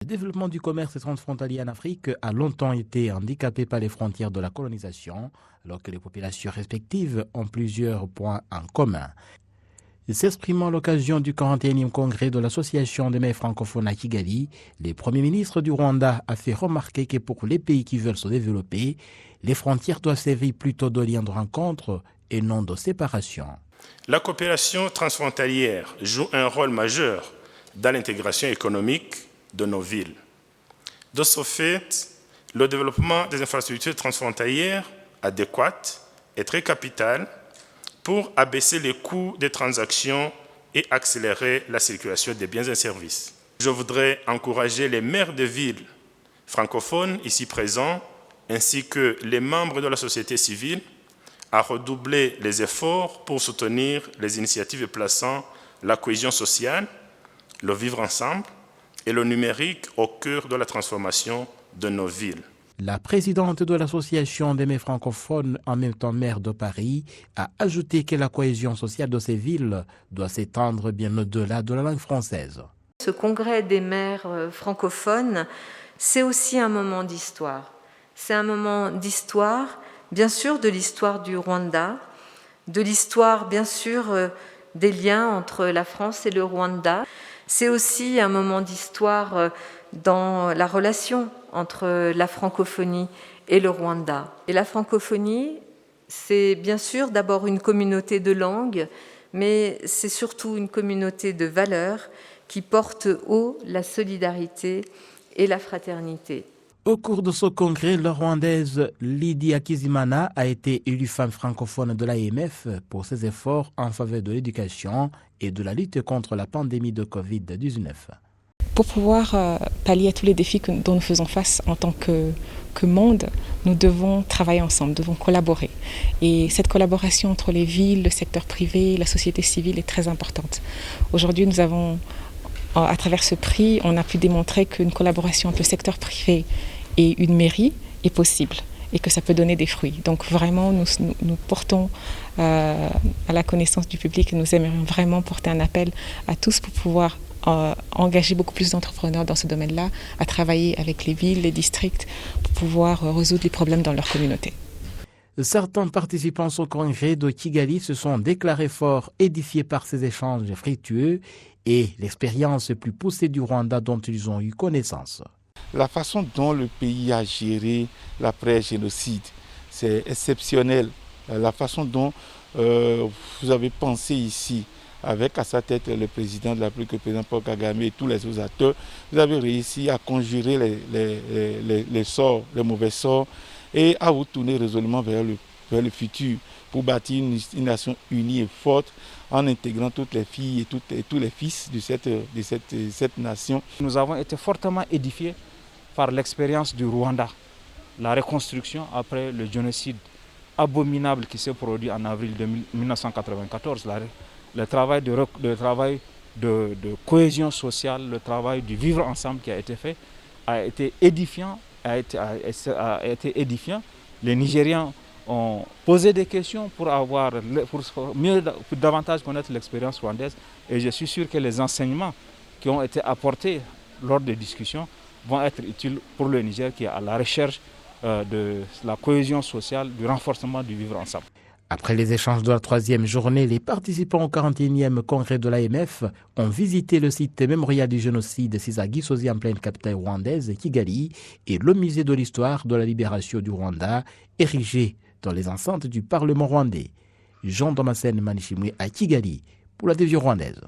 Le développement du commerce transfrontalier en Afrique a longtemps été handicapé par les frontières de la colonisation, alors que les populations respectives ont plusieurs points en commun. S'exprimant à l'occasion du 41e congrès de l'Association des maires francophones à Kigali, le Premier ministre du Rwanda a fait remarquer que pour les pays qui veulent se développer, les frontières doivent servir plutôt de liens de rencontre et non de séparation. La coopération transfrontalière joue un rôle majeur dans l'intégration économique de nos villes. De ce fait, le développement des infrastructures transfrontalières adéquates est très capital pour abaisser les coûts des transactions et accélérer la circulation des biens et services. Je voudrais encourager les maires de villes francophones ici présents, ainsi que les membres de la société civile, à redoubler les efforts pour soutenir les initiatives plaçant la cohésion sociale, le vivre ensemble et le numérique au cœur de la transformation de nos villes. La présidente de l'Association des maires francophones, en même temps maire de Paris, a ajouté que la cohésion sociale de ces villes doit s'étendre bien au-delà de la langue française. Ce congrès des maires francophones, c'est aussi un moment d'histoire. C'est un moment d'histoire, bien sûr, de l'histoire du Rwanda, de l'histoire, bien sûr, des liens entre la France et le Rwanda. C'est aussi un moment d'histoire dans la relation entre la francophonie et le Rwanda. Et la francophonie, c'est bien sûr d'abord une communauté de langues, mais c'est surtout une communauté de valeurs qui porte haut la solidarité et la fraternité. Au cours de ce congrès, la Rwandaise Lydie Akizimana a été élue femme francophone de l'AMF pour ses efforts en faveur de l'éducation et de la lutte contre la pandémie de Covid-19. Pour pouvoir pallier à tous les défis dont nous faisons face en tant que monde, nous devons travailler ensemble, devons collaborer. Et cette collaboration entre les villes, le secteur privé, la société civile est très importante. Aujourd'hui, nous avons, à travers ce prix, on a pu démontrer qu'une collaboration entre le secteur privé et une mairie est possible et que ça peut donner des fruits. Donc vraiment, nous portons à la connaissance du public et nous aimerions vraiment porter un appel à tous pour pouvoir engager beaucoup plus d'entrepreneurs dans ce domaine-là, à travailler avec les villes, les districts, pour pouvoir résoudre les problèmes dans leur communauté. Certains participants au congrès de Kigali se sont déclarés fort édifiés par ces échanges fructueux et l'expérience plus poussée du Rwanda dont ils ont eu connaissance. La façon dont le pays a géré l'après-génocide, c'est exceptionnel. La façon dont vous avez pensé ici, avec à sa tête le président de la République, le président Paul Kagame et tous les autres acteurs, vous avez réussi à conjurer les sorts, les mauvais sorts et à vous tourner résolument vers le futur pour bâtir une nation unie et forte en intégrant toutes les filles et tous les fils de cette nation. Nous avons été fortement édifiés par l'expérience du Rwanda, la reconstruction après le génocide abominable qui s'est produit en avril 1994. Le travail de cohésion sociale, le travail du vivre ensemble qui a été fait a été édifiant. Les Nigériens ont posé des questions pour davantage connaître l'expérience rwandaise et je suis sûr que les enseignements qui ont été apportés lors des discussions vont être utiles pour le Niger qui est à la recherche de la cohésion sociale, du renforcement du vivre ensemble. Après les échanges de la troisième journée, les participants au 41e congrès de l'AMF ont visité le site mémorial du génocide Gisozi en pleine capitale rwandaise, Kigali, et le musée de l'histoire de la libération du Rwanda, érigé dans les enceintes du Parlement rwandais. Jean Damascène Manishimwe à Kigali pour la télévision rwandaise.